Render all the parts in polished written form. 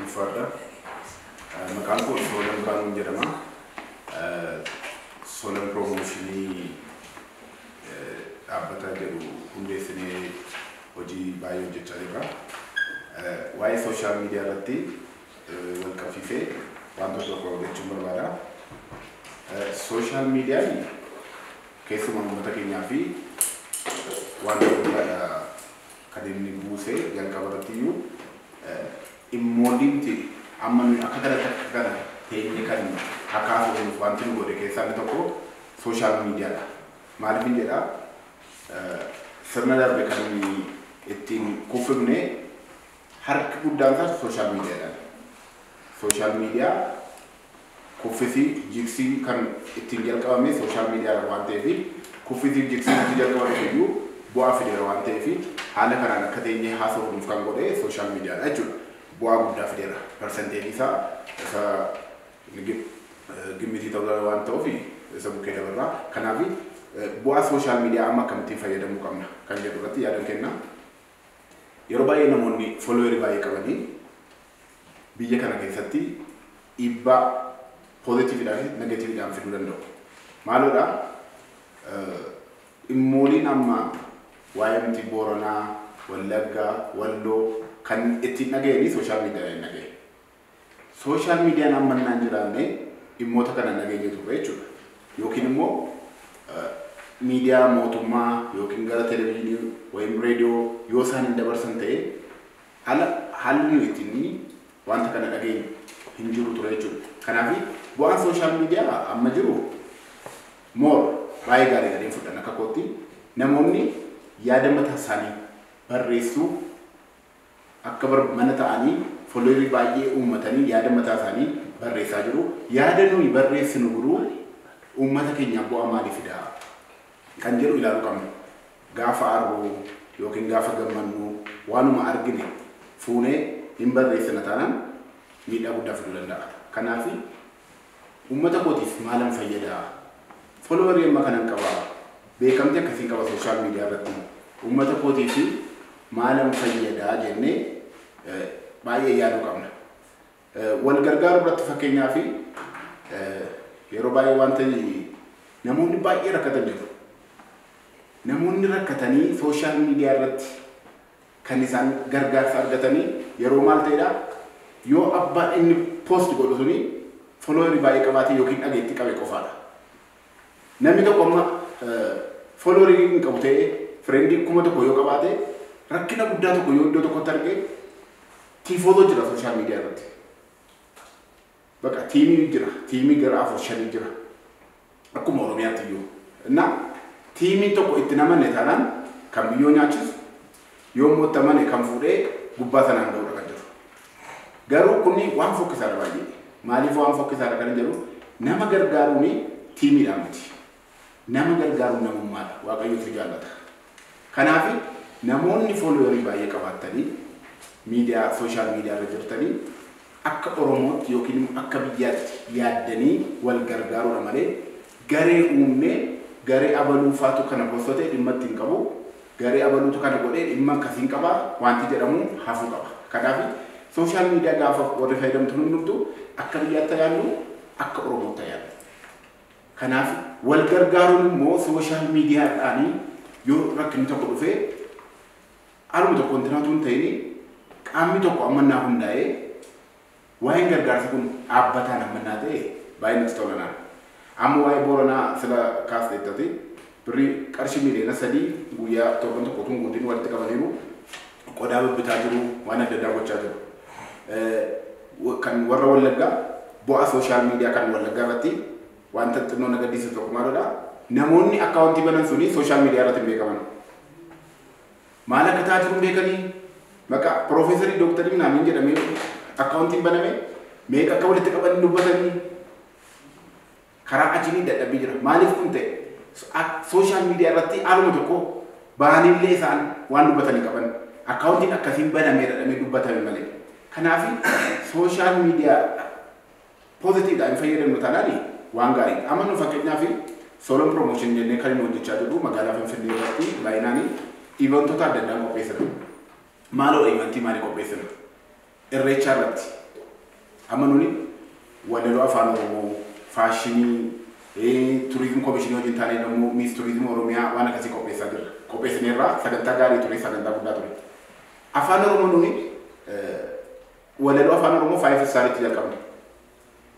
Ulfaadha. Maqaan koo Soolan Baanuu jedhama. Soolan Promotionii dhaabbataa jedhu hundeessinee hojii baay'ee hojjechaa jirra. Waa'ee sooshaal miidiyaa irratti wal qabsiisee wantoota tokko hojjechuun barbaada. Sooshaal miidiyaan keessumaa uummata keenyaa fi wantoota guddaadha kan inni buusee jalqabarratti iyyuu immooliinti amma akka kana ta'ee kan akaasuuf wanti nu godhe keessaa inni tokko sooshaal miidiyaadha. Maaliif hin jedhaa sirna darbe kan inni ittiin kuufamne harki guddaan isaa sooshaal miidiyaadha. Sooshaal miidiyaa kuffisii jiksii kan ittiin jalqabame sooshaal miidiyaa waan ta'eef kuffisii jiksii itti jalqabame iyyuu bu'aa fideera waan ta'eef haala kanaan akka teenyee haasa'uuf kan godhe sooshaal miidiyaadha jechuudha. Bu'aa guddaa fideera. Parsenteetii isaa gimmitii ta'uu waan ta'uuf isa bukkee dabarraa. Kanaaf bu'aa sooshaal miidiyaa amma akkamittiin fayyadamuu qabna kan jedhu irratti yaadan kenna. Yeroo baay'ee namoonni foloowerii baay'ee qabanii biyya kana keessatti dhiibbaa poozitiividhaan fi negatiividhaan fiduu danda'u. Maaloodha immooliin amma waa'ee miti Booranaa, Wallaggaa, Walloo kan ittiin dhaga'anii sooshaal miidiyaa hin dhaga'e. Sooshaal miidiyaan amma naan jiraanne dhimmoota kana dhageenye turre jechuudha. Yookiin immoo miidiyaa mootummaa yookiin gara televezyiinii wayim reediyoo yoo isaan hin dabarsan ta'e haalli ittiin wanta kana dhageenye hin jiru ture jechuudha. Kanaaf bu'aan sooshaal miidiyaa amma jiru moor baay'ee gaarii gadeen fudhan akka kootti namoonni yaada mataa isaanii barreessuu akka mana ta'anii foloowerii baay'ee uummatanii yaada mataa isaanii barreessaa jiru. Yaada nuyi barreessinu guruu uummata keenyaaf bu'aa maalii fidaa kan jedhu ilaaluu qabna. Gaafa aarruu yookiin gaafa gammannu waanuma argine fuunee hin barreessina taanaan miidhaa guddaa fiduu danda'a. Kanaaf uummata kootiif maalan fayyadaa? Foloowerii amma kanan qabaa beekamtii akkasii qaba sooshaal miidiyaa irratti uummata kootiif maalan fayyadaa jennee baay'ee yaaduu qabna. Wal gargaaruu irratti fakkeenyaaf yeroo baay'ee wanta namoonni baay'ee rakkatan jiru. Namoonni rakkatanii sooshaal miidiyaa irratti kan isaan gargaarsa argatanii yeroo maal ta'edha yoo abbaan inni poost godhu suni foloowerii baay'ee qabaatee yookiin dhageettii qabe qofaadha. Namni tokko amma foloowerii hin qabu ta'ee fireendii 1,000 yoo qabaate rakkina guddaa tokko yoo iddoo tokkotti argee tiifootoo jira sooshaal miidiyaa irratti. Bakka tiimii jira, tiimii gara 4-5 jira. Akkuma Oromiyaatti iyyuu. Innaa tiimiin tokko itti namanne taanaan kan biyyoo nyaachisu yoo moottamane kan fuudhee gubbaa sanaan ga'uudha kan jiru. Garuu kunni waan fokkisaadha baay'ee. Maaliif waan fokkisaadha kan jedhu nama gargaaruun tiimiidhaan miti. Nama gargaaruun namummaadha. Waaqayyootu jaallata. Kanaaf namoonni foloowerii baay'ee qabaatanii miidiyaa sooshaal miidiyaa irra jirtanii akka Oromootti yookiin akka biyyaatti yaaddanii wal gargaaruudha malee garee uumnee garee abaluufaatu kana gosootee dhimma ittiin qabu garee abaluutu kana godhee dhimma akkasiin qaba wanti jedhamu hafuu qaba. Kanaaf sooshaal miidiyaa gaafa warri fayyadamtu hundumtu akka biyyaatti yaaddu akka Oromootti yaaddu. Kanaaf wal gargaaruun immoo sooshaal miidiyaadhaan yoo rakkinni tokko dhufee haaluma tokko wanti hin ta'in qaamni tokko ammannaa hundaa'ee waa'een gargaarsa kun dhaabbataan ammannaa ta'e baay'ee natti tolanaa. Amma waa'ee Booranaa sila kaasneettati birrii qarshii miliyoona 3 guyyaa torban tokko tun guutiin walitti qabaniiru qodaa bibbitaa jiru waan adda addaa gochaa jiru. Kan warra Wallaggaa bu'aa sooshaal miidiyaa kan Wallaggaa irratti wanta xinnoo nagaddiisu tokko maalidha? Namoonni akkaawuntii banan suni sooshaal miidiyaa irratti hin beekaman. Maal akka ta'aa jiru beekanii maqaa Piroofeesarii Dooktarii Minaamin jedhamee akkaawuntiin baname meeqa akka walitti qabanii dubbatanii karaa achiin dadhabbii jira. Maaliif kun ta'e sooshaal miidiyaa irratti haaluma tokko baanillee isaan waan dubbatanii qaban akkaawuntiin akkasiin banamee dadhabee dubbatame malee. Kanaaf sooshaal miidiyaa poozitiividhaan fayyadamnu taanaan waan gaarii. Amma nu fakkeenyaaf Soolan Promotion jennee kan inni hojjechaa jiru magaalaa Finfinnee irratti baay'inaan ivantoota adda addaa qopheessina. Maaloo ivantii maalii qopheessina? Irreecha irratti Amanuni walelo afaan Oromoo faashinii tourism commission wajjin taanee nammoo Miss Tourism Oromiyaa waan akkasii qopheessaa jirra. Qopheessineerraa sagantaa gaarii ture sagantaa guddaa ture. Afaan Oromoo nuni walelo afaan Oromoo 5 star-tti jalqabne.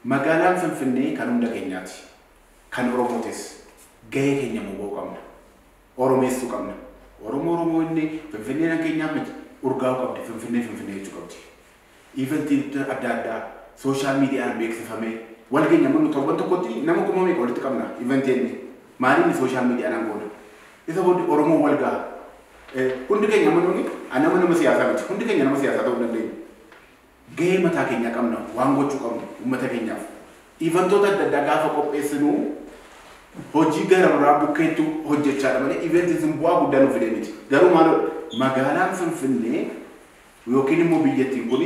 Magaalaan Finfinnee kan hunda keenyaati. Kan Oromootis gahee keenya muboo qabna. Oromeessuu qabna. Oromoo inni Finfinnee keenyaa miti urgaa'u qabdi Finfinnee jechuu qabdi. Eventii adda addaa social media beeksifamee wal keenya manu torban tokkotti nama kuma meeqa walitti qabna eventii maaliin social media naan goona. Isa booda Oromoo wal ga'a. Hundi keenya manuuni nama siyaasaa miti. Hundi keenya nama siyaasaa ta'uu dandeenya. Gahee mataa keenya qabna waan gochuu qabnu uummata keenyaaf. Eventoota adda addaa gaafa qopheessinu hojii gara bukkeetu hojjechaa dha malee eventiin bu'aa guddaa nuuf fidee miti. Garuu magaalaan Finfinnee yookiin immoo biyyattiin kun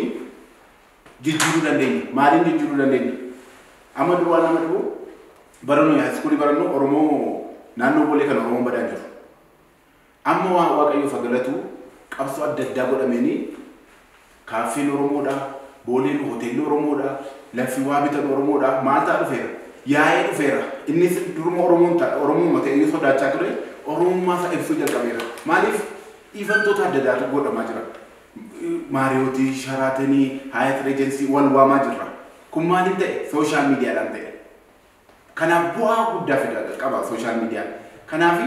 jijjiiruu dandeenya. Maaliin jijjiiruu dandeenya? Amma duwwaa nama dhufu barannu haayiskuulii barannu Oromoo naannoo Boolee kan Oromoo badaa jiru. Amma Waaqayyoo fagalatu qabsoo adda addaa godhameeni kaaffeen Oromoodha, Booleen hoteelli Oromoodha, lafti waa bitan Oromoodha, maal ta'a dhufeera? Yaa'ee dhufeera. Innis duruma Oromoo ta'ee sodaachaa ture Oromummaa isaa ibsuu jalqabeera. Maaliif eventoota adda addaatu godhamaa jira. Maariyootii, Sharaatanii, Hyatt Regency wal waamaa jirra. Kun maaliin ta'e? Social mediaadhaan ta'e. Kanaaf bu'aa guddaa qaba social media. Kanaaf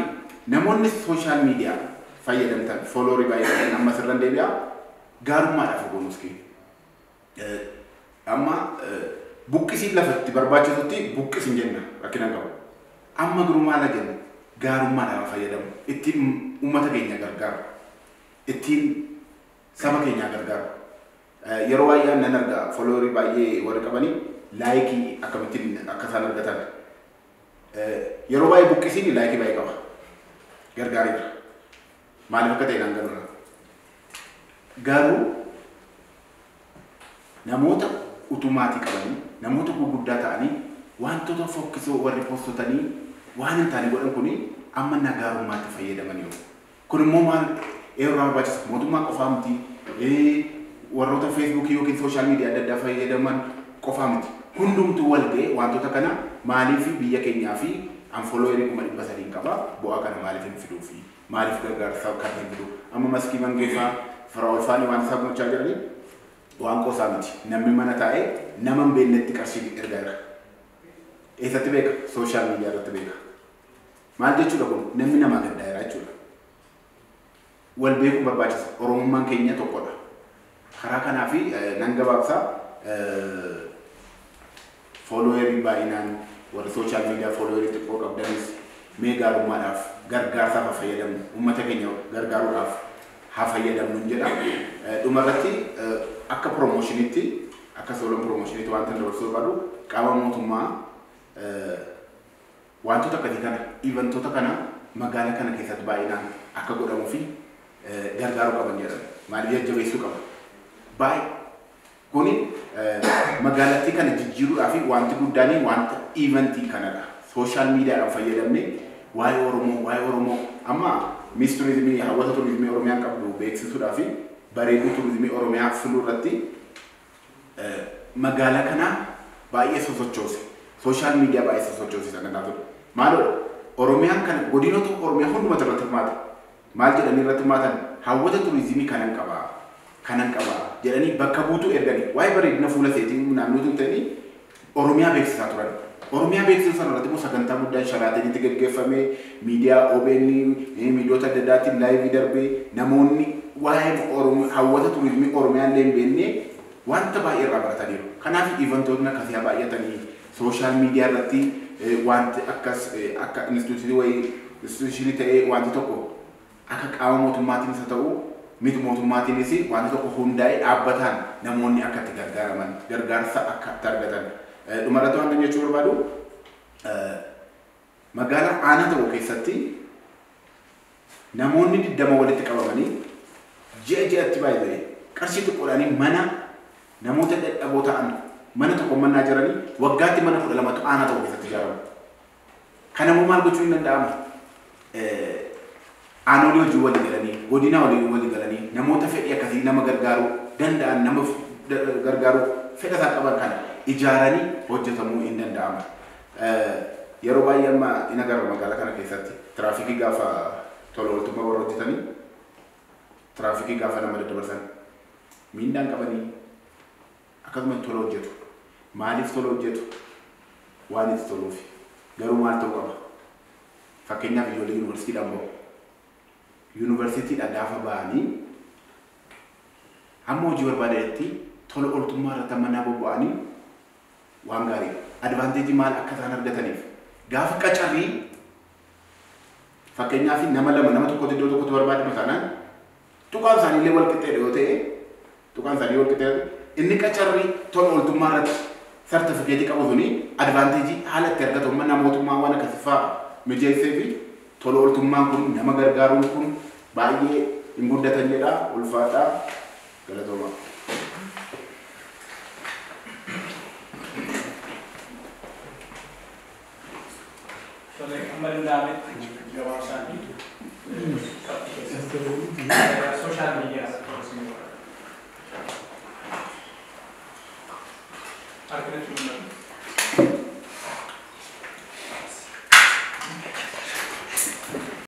namoonni social media fayyadamtan followerii baay'ee amma sirran deebi'a gaarummaadhaaf bonuski. Amma buqqisiin lafatti barbaachisutti buqqisiin jenna rakkina qabu. Amma garuu maal jenna gaarummaadhaaf fayyadamu. Ittiin uummata keenya gargaaru. Ittiin saba keenya gargaaru. Yeroo baay'ee nan argaa followerii baay'ee warra qabanii laayikii akkamittiin akka isaan argatan. Yeroo baay'ee buqqisiin laayikii baay'ee qaba. Gargaariidha. Maaliif akka ta'e nan galuudha. Garuu namoota utumaatii qabanii, namoota gurguddaa ta'anii, wantoota fokkisoo warri poostotanii waan hin taane godhan kuni amma nagaarummaatti fayyadamanii. Kun immoo maal eeroo barbaachisa mootummaa qofaa miti. Warroota Facebook yookiin social media adda addaa fayyadaman qofaa miti. Hundumtuu wal ga'ee wantoota kana maaliif biyya keenyaa fi followerii 300 qaba bu'aa kana maaliif hin fiduu fi maaliif gargaarsa kan hin fidu. Amma maskii mangeeffaa Firaa'ol Faanii waan isaa gochaa jiranii waan qosaa miti. Namni mana taa'ee nama hin beeknetti qarshii ergaa. Eessatti beeka? Social media irratti beeka. Maal jechuudha kun? Namni nama gaddaa'eera jechuudha. Wal beekuun barbaachisa. Oromummaan keenya tokkodha. Karaa kanaa fi nan gabaabsaa followerii baay'inaan warra social media followerii xiqqoo qabdanis mee gaarummaadhaaf gargaarsaaf haa fayyadamnu. Uummata keenya gargaaruudhaaf haa fayyadamnu jedha. Dhumarratti akka promotionitti akka soolon promotionitti wanta dabarsuu barbaadu qaama mootummaa wantoota akkasii kana eventoota kana magaalaa kana keessatti baay'inaan akka godhamuu fi gargaaruu qaban jedhan. Maaliif jajjabeessuu qaba? Baay'ee kuni magaalattii kana jijjiiruudhaaf wanti guddaan wanta eventii kanadha. Social mediaadhaan fayyadamne waa'ee Oromoo amma Miss Tourismii hawwata turizimii Oromiyaan qabdu beeksisuudhaaf bareeduu turizimii Oromiyaa filuu irratti magaalaa kana baay'ee sosochoose. Social media baay'ee sosochoose sagantaa ture. Maaloo Oromiyaan kana godinoota Oromiyaa hundumatu irratti hirmaata. Maal jedhanii irratti hirmaatan hawwata turizimii kanan qabaa jedhanii bakka buutuu erganii waa'ee bareedina fuula seetii naannootu ta'anii Oromiyaa beeksisaa turan. Oromiyaa beeksisa irratti immoo sagantaa guddaan Sharaatanitti gaggeeffame miidiyaa OBN miidiyoota adda addaatiin laayivii darbee namoonni waa'ee hawwata turizimii Oromiyaan illee hin beekne wanta baay'ee irraa barataniiru. Kanaaf eventoonni akkasii baay'atanii social media irratti wanti akkas akka instituushinii ta'ee wanti tokko akka qaama mootummaatiin isa ta'u miti mootummaatiinis wanti tokko hundaa'ee dhaabbataan namoonni akka itti gargaaraman gargaarsa akka itti argatan. Dhumarratti waan jechuu barbaadu magaalaa aanaa tokko keessatti namoonni 20 walitti qabamanii ji'atti baay'ee qarshii xiqqoodhaan mana namoota dadhaboo ta'an mana tokko mannaa jiranii waggaatti mana 12tu aanaa tokko keessatti ijaaramu. Kanammoo maal gochuu hin danda'amu? Aanolii hojii walii galanii godina walii galanii namoota fedhii akkasii nama gargaaruu danda'an nama gargaaruu fedha isaa qaban kana ijaaranii hojjetamuu hin danda'ama. Yeroo baay'ee amma in agarra magaalaa kana keessatti tiraafikii gaafa tola ooltummaa warra hojjetanii tiraafikii gaafa nama daddabarsan miindaan qabanii akkasumas tola hojjetu. Maaliif tola hojjetu? Waan itti toluufi. Garuu maal ta'uu qaba? Fakkeenyaaf ijoollee yuunivarsiitiidhaan bahu. Yuunivarsiitiidhaan gaafa ba'anii hamma hojii barbaadanitti tola ooltummaa irratti ammanaa bobba'anii waan gaarii advaanteejii maal akka isaan argataniif gaafa qacarrii fakkeenyaaf nama lama nama tokkotti iddoo tokkotti barbaadamu taanaan tuqaan isaanii illee wal qixxeedha yoo ta'e tuqaan isaanii wal qixxeedha inni qacarrii tola ooltummaa irratti sartifikeetii qabu suni advaanteejii haala itti argatu mana mootummaa waan akkasii fa'aa mijeessee fi tola ooltummaan kun nama gargaaruun kun baay'ee hin guddatan jedha ulfaataa galatooma. Social media. Architecture.